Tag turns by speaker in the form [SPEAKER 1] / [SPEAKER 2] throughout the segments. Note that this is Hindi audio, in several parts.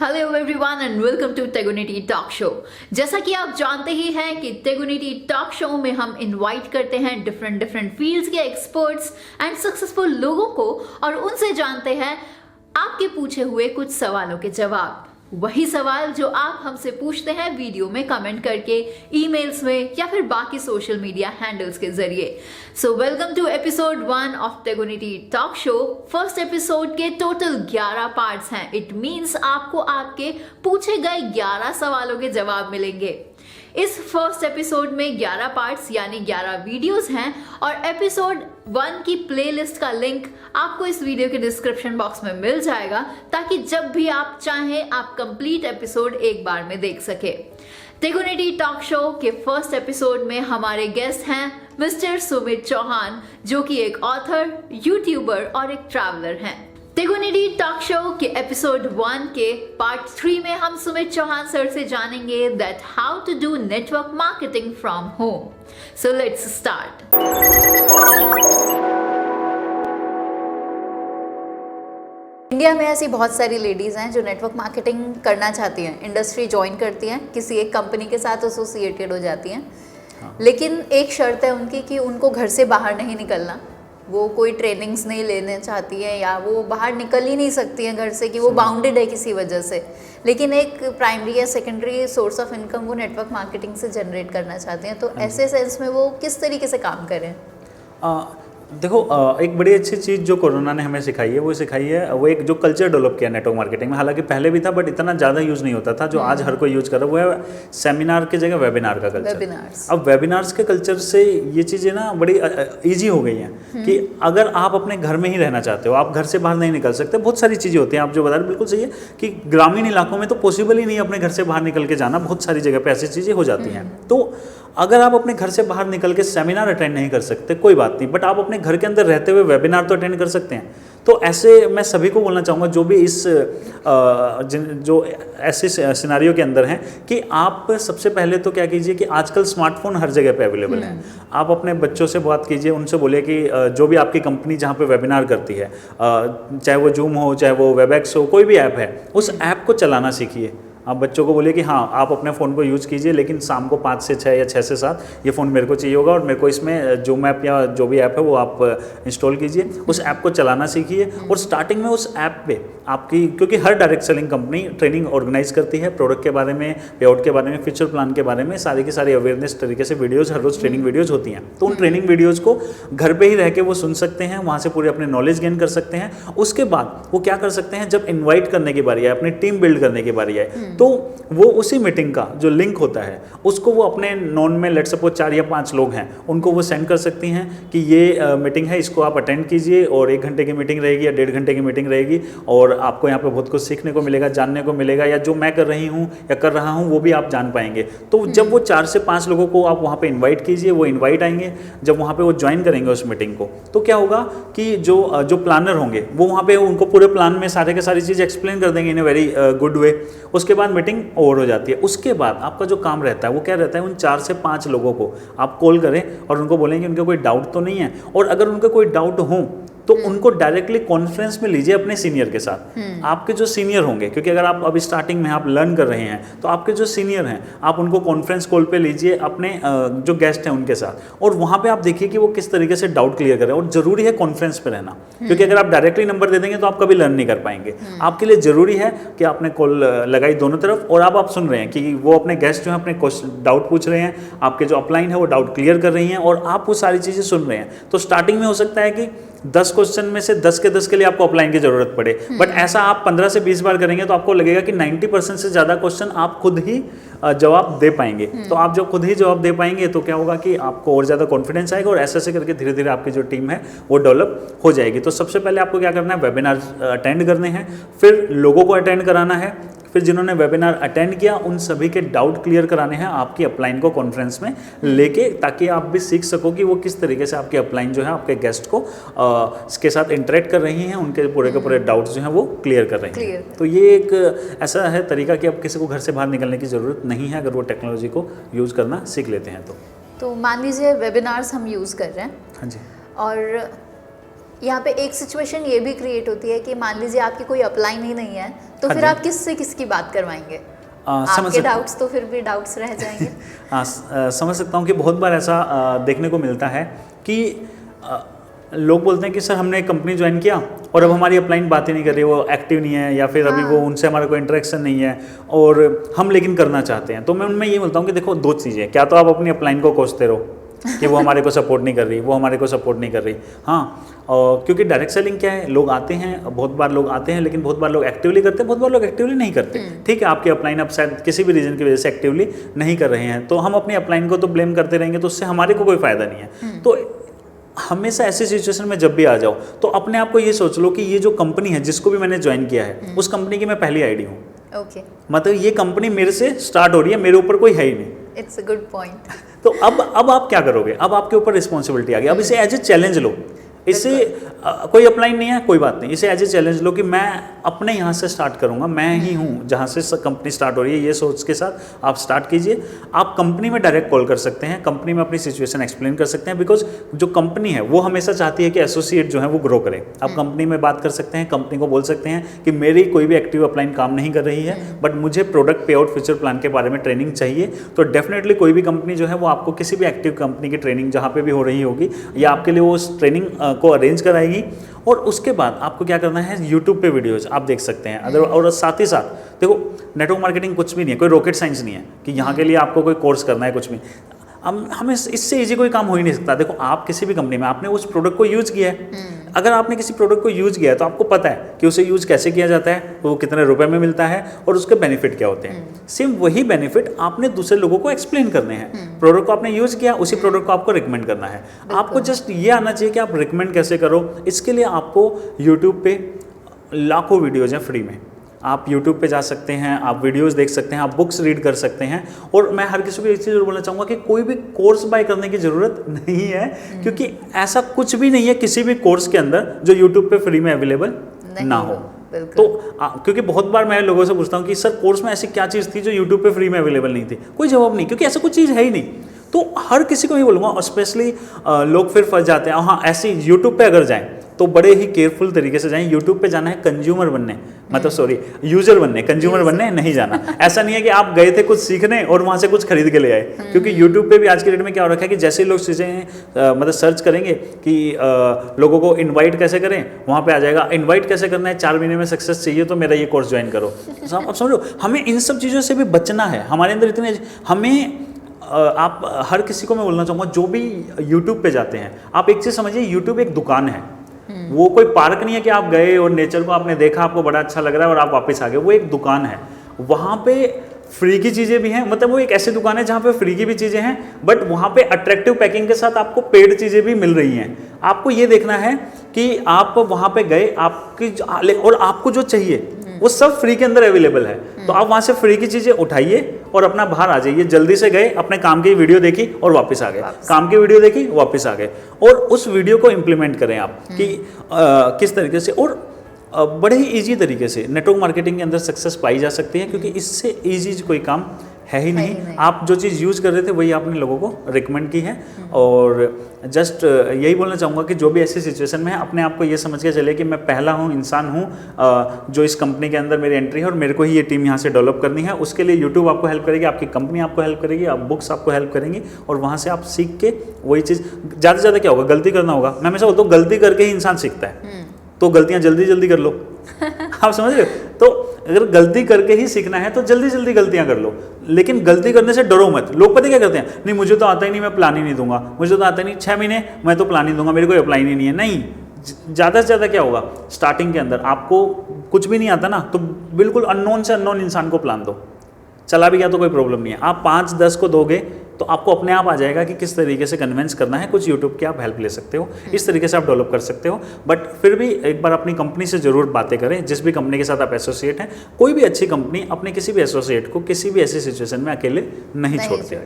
[SPEAKER 1] Hello everyone and welcome to टेगुनिटी टॉक शो। जैसा कि आप जानते ही हैं कि टेगुनिटी टॉक शो में हम इनवाइट करते हैं डिफरेंट फील्ड्स के एक्सपर्ट्स एंड सक्सेसफुल लोगों को और उनसे जानते हैं आपके पूछे हुए कुछ सवालों के जवाब। वही सवाल जो आप हमसे पूछते हैं वीडियो में कमेंट करके, ईमेल्स में या फिर बाकी सोशल मीडिया हैंडल्स के जरिए। So welcome to episode 1 of टेगुनिटी टॉक शो। फर्स्ट एपिसोड के टोटल 11 पार्ट्स हैं। इट मींस आपको आपके पूछे गए 11 सवालों के जवाब मिलेंगे। इस फर्स्ट एपिसोड में 11 पार्ट्स यानी 11 वीडियोस हैं और एपिसोड 1 की प्लेलिस्ट का लिंक आपको इस वीडियो के डिस्क्रिप्शन बॉक्स में मिल जाएगा, ताकि जब भी आप चाहें आप कंप्लीट एपिसोड एक बार में देख सके। टेगुनिटी टॉक शो के फर्स्ट एपिसोड में हमारे गेस्ट हैं मिस्टर सुमित चौहान, जो कि एक ऑथर, यूट्यूबर और एक ट्रैवलर हैं। टेगुनिटी टॉक शो के एपिसोड 1 के पार्ट 3 में हम सुमित चौहान सर से जानेंगे that how to do network marketing from home. So let's start. India में ऐसी बहुत सारी लेडीज़ हैं जो नेटवर्क मार्केटिंग करना चाहती हैं, इंडस्ट्री ज्वाइन करती हैं, किसी एक कंपनी के साथ एसोसिएटेड हो जाती हैं। लेकिन एक शर्त है उनकी कि उनको घर से बाहर नहीं निकलना। वो कोई ट्रेनिंग्स नहीं लेने चाहती है या वो बाहर निकल ही नहीं सकती हैं घर से कि वो बाउंडेड है किसी वजह से। लेकिन एक प्राइमरी या सेकेंडरी सोर्स ऑफ इनकम वो नेटवर्क मार्केटिंग से जनरेट करना चाहते हैं। तो ऐसे सेंस में वो किस तरीके से काम करें?
[SPEAKER 2] देखो, एक बड़ी अच्छी चीज़ जो कोरोना ने हमें सिखाई है वो एक जो कल्चर डेवलप किया नेटवर्क मार्केटिंग में। हालांकि पहले भी था बट इतना ज़्यादा यूज़ नहीं होता था जो आज हर कोई यूज़ कर रहा है। वो है सेमिनार की जगह वेबिनार का कल्चर। अब वेबिनार्स के कल्चर से ये चीज़ें ना बड़ी ईजी हो गई हैं कि अगर आप अपने घर में ही रहना चाहते हो, आप घर से बाहर नहीं निकल सकते। बहुत सारी चीज़ें होती हैं, आप जो बता रहे बिल्कुल सही है कि ग्रामीण इलाकों में तो पॉसिबल ही नहीं अपने घर से बाहर निकल के जाना। बहुत सारी जगह पर ऐसी चीज़ें हो जाती हैं। तो अगर आप अपने घर से बाहर निकल के सेमिनार अटेंड नहीं कर सकते कोई बात नहीं, बट आप अपने घर के अंदर रहते हुए वेबिनार तो अटेंड कर सकते हैं। तो ऐसे मैं सभी को बोलना चाहूँगा जो भी इस जो ऐसे सिनारियो के अंदर हैं कि आप सबसे पहले तो क्या कीजिए कि आजकल स्मार्टफोन हर जगह पे अवेलेबल है। आप अपने बच्चों से बात कीजिए, उनसे बोलिए कि जो भी आपकी कंपनी जहाँ पे वेबिनार करती है, चाहे वो जूम हो, चाहे वो वेबएक्स हो, कोई भी ऐप है, उस ऐप को चलाना सीखिए। आप बच्चों को बोलिए कि हाँ आप अपने फ़ोन को यूज़ कीजिए, लेकिन शाम को 5 से 6 या 6 से 7 ये फ़ोन मेरे को चाहिए होगा और मेरे को इसमें जूम ऐप या जो भी ऐप है वो आप इंस्टॉल कीजिए। उस ऐप को चलाना सीखिए और स्टार्टिंग में उस ऐप पे आपकी, क्योंकि हर direct selling company training organise करती है प्रोडक्ट के बारे में, पेआउट के बारे में, फ्यूचर प्लान के बारे में, सारी की सारी अवेयरनेस तरीके से वीडियोज़ हर रोज़ ट्रेनिंग वीडियोज़ होती हैं। तो उन ट्रेनिंग वीडियोज़ को घर पर ही रह के वो सुन सकते हैं, वहाँ से पूरे अपने नॉलेज गेन कर सकते हैं। उसके बाद वो क्या कर सकते हैं, जब इन्वाइट करने की बारी आए, अपनी टीम बिल्ड करने की बारी आए, तो वो उसी मीटिंग का जो लिंक होता है उसको वो अपने नॉन में, लेट्स सपोज 4 या 5 लोग हैं, उनको वो सेंड कर सकती हैं कि ये मीटिंग है, इसको आप अटेंड कीजिए और 1 घंटे की मीटिंग रहेगी या 1.5 घंटे की मीटिंग रहेगी और आपको यहाँ पे बहुत कुछ सीखने को मिलेगा, जानने को मिलेगा, या जो मैं कर रही हूँ या कर रहा हूँ वो भी आप जान पाएंगे। तो जब वो 4 से 5 लोगों को आप वहाँ पर इन्वाइट कीजिए, वो इन्वाइट आएंगे, जब वहाँ पर वो ज्वाइन करेंगे उस मीटिंग को, तो क्या होगा कि जो प्लानर होंगे वो वहाँ पर उनको पूरे प्लान में सारे के सारी चीज़ एक्सप्लेन कर देंगे इन ए वेरी गुड वे। उसके बाद मीटिंग ओवर हो जाती है। उसके बाद आपका जो काम रहता है वो क्या रहता है, उन 4 से 5 लोगों को आप कॉल करें और उनको बोलेंगे उनका कोई डाउट तो नहीं है, और अगर उनका कोई डाउट हो तो उनको डायरेक्टली कॉन्फ्रेंस में लीजिए अपने सीनियर के साथ। आपके जो सीनियर होंगे, क्योंकि अगर आप अभी स्टार्टिंग में आप लर्न कर रहे हैं तो आपके जो सीनियर हैं आप उनको कॉन्फ्रेंस कॉल पे लीजिए अपने जो गेस्ट हैं उनके साथ, और वहाँ पे आप देखिए कि वो किस तरीके से डाउट क्लियर करें। और जरूरी है कॉन्फ्रेंस पे रहना, क्योंकि अगर आप डायरेक्टली नंबर दे देंगे तो आप कभी लर्न नहीं कर पाएंगे। आपके लिए जरूरी है कि आपने कॉल लगाई दोनों तरफ और आप सुन रहे हैं कि वो अपने गेस्ट जो है अपने डाउट पूछ रहे हैं, आपके जो अपलाइन है वो डाउट क्लियर कर रही हैं और आप वो सारी चीज़ें सुन रहे हैं। तो स्टार्टिंग में हो सकता है कि 10 क्वेश्चन में से 10 के 10 के लिए आपको अपलाइन की जरूरत पड़े, बट ऐसा आप 15 से 20 बार करेंगे तो आपको लगेगा कि 90% से ज़्यादा क्वेश्चन आप खुद ही जवाब दे पाएंगे। तो आप जब खुद ही जवाब दे पाएंगे तो क्या होगा कि आपको और ज़्यादा कॉन्फिडेंस आएगा और ऐसे करके धीरे धीरे आपकी जो टीम है वो डेवलप हो जाएगी। तो सबसे पहले आपको क्या करना है, वेबिनार अटेंड करने हैं, फिर लोगों को अटेंड कराना है, फिर जिन्होंने वेबिनार अटेंड किया उन सभी के डाउट क्लियर कराने हैं आपकी अपलाइन को कॉन्फ्रेंस में लेके, ताकि आप भी सीख सको कि वो किस तरीके से आपकी अपलाइन जो है आपके गेस्ट को इसके साथ इंटरेक्ट कर रही हैं, उनके पूरे के पूरे डाउट्स जो हैं वो क्लियर कर रही हैं। तो ये एक ऐसा है तरीका कि अब किसी को घर से बाहर निकलने की ज़रूरत नहीं है अगर वो टेक्नोलॉजी को यूज़ करना सीख लेते हैं।
[SPEAKER 1] तो मान लीजिए वेबिनार्स हम यूज़ कर रहे हैं,
[SPEAKER 2] हाँ जी,
[SPEAKER 1] और यहाँ पे एक सिचुएशन ये भी क्रिएट होती है कि मान लीजिए आपकी कोई अपलाइन ही नहीं है, तो तो
[SPEAKER 2] हाँ
[SPEAKER 1] फिर
[SPEAKER 2] जी।
[SPEAKER 1] आप किसकी बात करवाएंगे?
[SPEAKER 2] समझ
[SPEAKER 1] आपके
[SPEAKER 2] सकता
[SPEAKER 1] डाउट्स तो फिर भी डाउट्स रह जाएंगे।
[SPEAKER 2] समझ सकता हूँ कि बहुत बार ऐसा देखने को मिलता है कि अ, लोग बोलते हैं कि सर हमने एक कंपनी ज्वाइन किया और अब हमारी अपलाइन बात ही नहीं कर रही, वो एक्टिव नहीं है, या फिर अभी वो उनसे हमारा कोई इंटरेक्शन नहीं है और हम लेकिन करना चाहते हैं। तो मैं उनमें ये बोलता हूँ कि देखो दो चीज़ें, क्या तो आप अपनी अपलाइन को कोसते रहो कि वो हमारे को सपोर्ट नहीं कर रही, वो हमारे को सपोर्ट नहीं कर रही। हाँ, और क्योंकि डायरेक्ट सेलिंग क्या है, लोग आते हैं, बहुत बार लोग आते हैं, लेकिन बहुत बार लोग एक्टिवली करते हैं, बहुत बार लोग एक्टिवली नहीं करते। ठीक है, आपकी अपलाइन अब शायद किसी भी रीजन की वजह से एक्टिवली नहीं कर रहे हैं, तो हम अपनी अपलाइन को तो ब्लेम करते रहेंगे, तो उससे हमारे को कोई फायदा नहीं है। तो हमेशा ऐसी सिचुएशन में जब भी आ जाओ तो अपने आप को ये सोच लो कि ये जो कंपनी है जिसको भी मैंने ज्वाइन किया है, उस कंपनी की मैं पहली आईडी हूँ।
[SPEAKER 1] ओके,
[SPEAKER 2] मतलब ये कंपनी मेरे से स्टार्ट हो रही है, मेरे ऊपर कोई है ही नहीं।
[SPEAKER 1] It's a good point.
[SPEAKER 2] तो अब आप क्या करोगे? अब आपके ऊपर रिस्पॉन्सिबिलिटी आ गई। अब इसे एज ए चैलेंज लो। इसे कोई अपलाइन नहीं है, कोई बात नहीं, इसे एज ए चैलेंज लो कि मैं अपने यहाँ से स्टार्ट करूँगा, मैं ही हूँ जहाँ से कंपनी स्टार्ट हो रही है। ये सोच के साथ आप स्टार्ट कीजिए। आप कंपनी में डायरेक्ट कॉल कर सकते हैं, कंपनी में अपनी सिचुएशन एक्सप्लेन कर सकते हैं, बिकॉज जो कंपनी है वो हमेशा चाहती है कि एसोसिएट जो है वो ग्रो करे। आप कंपनी में बात कर सकते हैं, कंपनी को बोल सकते हैं कि मेरी कोई भी एक्टिव अपलाइन काम नहीं कर रही है, बट मुझे प्रोडक्ट पे आउट फ्यूचर प्लान के बारे में ट्रेनिंग चाहिए। तो डेफिनेटली कोई भी कंपनी जो है वो आपको किसी भी एक्टिव कंपनी की ट्रेनिंग जहाँ पे भी हो रही होगी, या आपके लिए वो उस ट्रेनिंग को अरेंज कराएगी। और उसके बाद आपको क्या करना है, YouTube पे वीडियोज आप देख सकते हैं। अदर और साथ ही साथ देखो, नेटवर्क मार्केटिंग कुछ भी नहीं है, कोई रॉकेट साइंस नहीं है कि यहाँ के लिए आपको कोई कोर्स करना है, कुछ भी। हमें इससे इजी कोई काम हो ही नहीं सकता। देखो, आप किसी भी कंपनी में आपने उस प्रोडक्ट को यूज किया है, अगर आपने किसी प्रोडक्ट को यूज किया है तो आपको पता है कि उसे यूज कैसे किया जाता है, वो कितने रुपए में मिलता है और उसके बेनिफिट क्या होते हैं। सेम वही बेनिफिट आपने दूसरे लोगों को एक्सप्लेन करने हैं। प्रोडक्ट को आपने यूज किया, उसी प्रोडक्ट को आपको रिकमेंड करना है। आपको जस्ट ये आना चाहिए कि आप रिकमेंड कैसे करो। इसके लिए आपको यूट्यूब पे लाखों वीडियोज हैं फ्री में। आप YouTube पे जा सकते हैं, आप वीडियोस देख सकते हैं, आप बुक्स रीड कर सकते हैं। और मैं हर किसी को एक चीज़ जरूर बोलना चाहूँगा कि कोई भी कोर्स बाय करने की ज़रूरत नहीं है, क्योंकि ऐसा कुछ भी नहीं है किसी भी कोर्स के अंदर जो YouTube पे फ्री में अवेलेबल ना हो। तो क्योंकि बहुत बार मैं लोगों से पूछता हूँ कि सर कोर्स में ऐसी क्या चीज़ थी जो YouTube पे फ्री में अवेलेबल नहीं थी, कोई जवाब नहीं, क्योंकि ऐसा कुछ चीज़ है ही नहीं। तो हर किसी को ये बोलूँगा, और स्पेशली लोग फिर फंस जाते हैं। हाँ, ऐसी यूट्यूब पे अगर जाएं तो बड़े ही केयरफुल तरीके से जाएं। यूट्यूब पे जाना है कंज्यूमर बनने, मतलब सॉरी यूजर बनने, कंज्यूमर बनने नहीं जाना। ऐसा नहीं है कि आप गए थे कुछ सीखने और वहाँ से कुछ खरीद के ले आए, क्योंकि यूट्यूब पे भी आज के डेट में क्या हो रखा है कि जैसे लोग चीज़ें मतलब सर्च करेंगे कि लोगों को इन्वाइट कैसे करें, वहाँ पे आ जाएगा इन्वाइट कैसे करना है, 4 महीने में सक्सेस चाहिए तो मेरा ये कोर्स ज्वाइन करो। आप समझो, हमें इन सब चीज़ों से भी बचना है। हमारे अंदर इतने हमें आप हर किसी को मैं बोलना चाहूँगा जो भी यूट्यूब पे जाते हैं, आप एक चीज़ समझिए, यूट्यूब एक दुकान है। वो कोई पार्क नहीं है कि आप गए और नेचर को आपने देखा, आपको बड़ा अच्छा लग रहा है और आप वापस आ गए। वो एक दुकान है, वहाँ पे फ्री की चीज़ें भी हैं। मतलब वो एक ऐसी दुकान है जहाँ पे फ्री की भी चीज़ें हैं, बट वहाँ पे अट्रैक्टिव पैकिंग के साथ आपको पेड चीज़ें भी मिल रही हैं। आपको ये देखना है कि आप वहाँ पे गए, आपकी और आपको जो चाहिए वो सब फ्री के अंदर अवेलेबल है। तो आप वहाँ से फ्री की चीज़ें उठाइए और अपना बाहर आ जाइए। जल्दी से गए, अपने काम की वीडियो देखी और वापस आ गए, काम की वीडियो देखी वापस आ गए, और उस वीडियो को इम्प्लीमेंट करें आप कि किस तरीके से। और बड़े ही ईजी तरीके से नेटवर्क मार्केटिंग के अंदर सक्सेस पाई जा सकती है, क्योंकि इससे ईजी कोई काम है ही नहीं। आप जो चीज़ यूज़ कर रहे थे वही आपने लोगों को रिकमेंड की है। और जस्ट यही बोलना चाहूँगा कि जो भी ऐसी सिचुएशन में है, अपने आप को ये समझ के चले कि मैं पहला हूँ, इंसान हूँ जो इस कंपनी के अंदर मेरी एंट्री है और मेरे को ही ये टीम यहाँ से डेवलप करनी है। उसके लिए यूट्यूब आपको हेल्प करेगी, आपकी कंपनी आपको हेल्प करेगी, आप बुक्स आपको हेल्प करेंगी, और वहाँ से आप सीख के वही चीज़ ज़्यादा से ज़्यादा क्या होगा, गलती करना होगा। मैं हमेशा बोलता हूँ गलती करके ही इंसान सीखता है, तो गलतियाँ जल्दी जल्दी कर लो। आप समझ रहे हो? तो अगर गलती करके ही सीखना है तो जल्दी जल्दी गलतियां कर लो, लेकिन गलती करने से डरो मत। लोग पता क्या करते हैं, नहीं मुझे तो आता ही नहीं, मैं प्लान ही नहीं दूंगा, मुझे तो आता ही नहीं, 6 महीने मैं तो प्लान ही दूंगा, मेरे को अप्लाई ही नहीं है। नहीं, ज़्यादा से ज़्यादा क्या होगा, स्टार्टिंग के अंदर आपको कुछ भी नहीं आता ना, तो बिल्कुल अननोन से अननोन इंसान को प्लान दो। चला भी गया तो कोई प्रॉब्लम नहीं है। आप 5-10 को दोगे तो आपको अपने आप आ जाएगा कि किस तरीके से कन्विंस करना है। कुछ यूट्यूब की आप हेल्प ले सकते हो, इस तरीके से आप डेवलप कर सकते हो। बट फिर भी एक बार अपनी कंपनी से ज़रूर बातें करें, जिस भी कंपनी के साथ आप एसोसिएट हैं। कोई भी अच्छी कंपनी अपने किसी भी एसोसिएट को किसी भी ऐसी सिचुएशन में अकेले नहीं छोड़ती।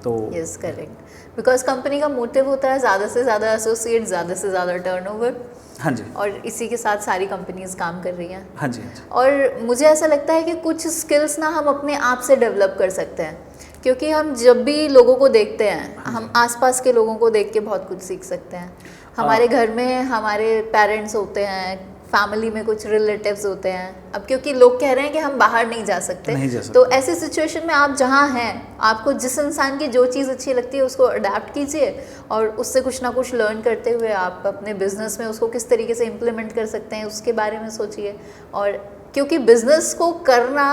[SPEAKER 2] तो
[SPEAKER 1] यस, करेक्ट, बिकॉज कंपनी का मोटिव होता है ज़्यादा से ज़्यादा एसोसिएट, ज़्यादा से ज़्यादा टर्नओवर।
[SPEAKER 2] हाँ जी,
[SPEAKER 1] और इसी के साथ सारी कंपनीज काम कर रही हैं।
[SPEAKER 2] हाँ जी, हाँ जी।
[SPEAKER 1] और मुझे ऐसा लगता है कि कुछ स्किल्स ना हम अपने आप से डेवलप कर सकते हैं, क्योंकि हम जब भी लोगों को देखते हैं, हम आसपास के लोगों को देख के बहुत कुछ सीख सकते हैं। हमारे घर में हमारे पेरेंट्स होते हैं, फैमिली में कुछ रिलेटिव्स होते हैं, अब क्योंकि लोग कह रहे हैं कि हम बाहर नहीं जा सकते, तो ऐसी सिचुएशन में आप जहाँ हैं, आपको जिस इंसान की जो चीज़ अच्छी लगती है उसको अडेप्ट कीजिए और उससे कुछ ना कुछ लर्न करते हुए आप अपने बिजनेस में उसको किस तरीके से इम्प्लीमेंट कर सकते हैं उसके बारे में सोचिए। और क्योंकि बिजनेस को करना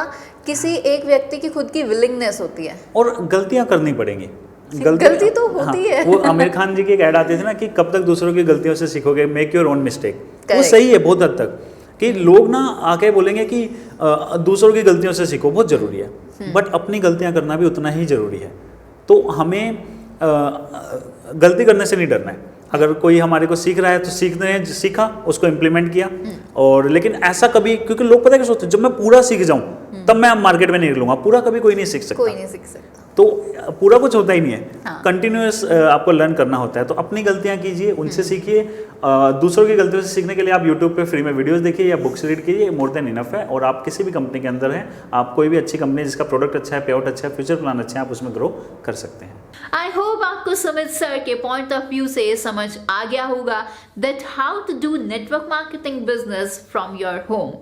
[SPEAKER 1] किसी एक व्यक्ति की खुद की विलिंगनेस होती है और
[SPEAKER 2] गलतियाँ करनी पड़ेंगी।
[SPEAKER 1] गलती तो होती है।
[SPEAKER 2] वो आमिर खान जी की एक ऐड आती थी ना कि कब तक दूसरों की गलतियों से सीखोगे, मेक योर ओन मिस्टेक। वो सही है बहुत हद तक, कि लोग ना आके बोलेंगे कि दूसरों की गलतियों से सीखो, बहुत ज़रूरी है, बट अपनी गलतियां करना भी उतना ही ज़रूरी है। तो हमें गलती करने से नहीं डरना है। अगर कोई हमारे को सीख रहा है तो सीखा, उसको इम्प्लीमेंट किया। और लेकिन ऐसा कभी, क्योंकि लोग पता है क्या सोचते हैं, जब मैं पूरा सीख जाऊं तब मैं मार्केट में नहीं निकलूंगा। पूरा कभी कोई नहीं सीख सकता, तो पूरा कुछ होता ही नहीं है। कंटिन्यूअस आपको लर्न करना होता है। तो अपनी गलतियां कीजिए, उनसे सीखिए। दूसरों की गलतियों से सीखने के लिए आप यूट्यूब पे फ्री में वीडियोस देखिए या बुक्स रीड कीजिए, मोर देन इनफ है। और आप किसी भी कंपनी के अंदर हैं, आप कोई भी अच्छी कंपनी जिसका प्रोडक्ट अच्छा है, पे आउट अच्छा है, फ्यूचर प्लान अच्छा है, आप उसमें ग्रो कर सकते हैं।
[SPEAKER 1] आई होप आपको सुमित सर के पॉइंट ऑफ व्यू से समझ आ गया होगा that how to do network marketing business from your home.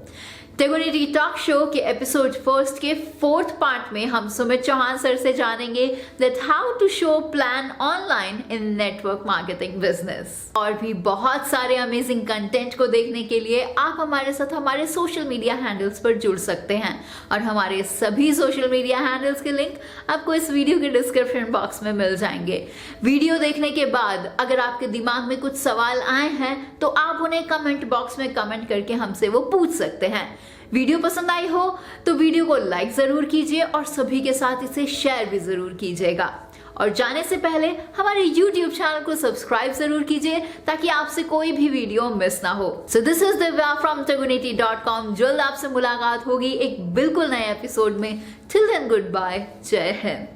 [SPEAKER 1] टेगोनिटी टॉक शो के एपिसोड 1 के 4th पार्ट में हम सुमित चौहान सर से जानेंगे that how to show plan online in network marketing business. और भी बहुत सारे अमेजिंग कंटेंट को देखने के लिए आप हमारे साथ हमारे सोशल मीडिया हैंडल्स पर जुड़ सकते हैं, और हमारे सभी सोशल मीडिया हैंडल्स के लिंक आपको इस वीडियो के डिस्क्रिप्शन बॉक्स में मिल जाएंगे। वीडियो देखने के बाद अगर आपके दिमाग में कुछ सवाल आए हैं तो आप उन्हें कमेंट बॉक्स में कमेंट करके हमसे वो पूछ सकते हैं। वीडियो पसंद आई हो तो वीडियो को लाइक जरूर कीजिए और सभी के साथ इसे शेयर भी जरूर कीजिएगा। और जाने से पहले हमारे YouTube चैनल को सब्सक्राइब जरूर कीजिए ताकि आपसे कोई भी वीडियो मिस ना हो। So this is Divya from tegonity.com। जल्द आपसे मुलाकात होगी एक बिल्कुल नए एपिसोड में। टिल देन गुड बाय, जय हिंद।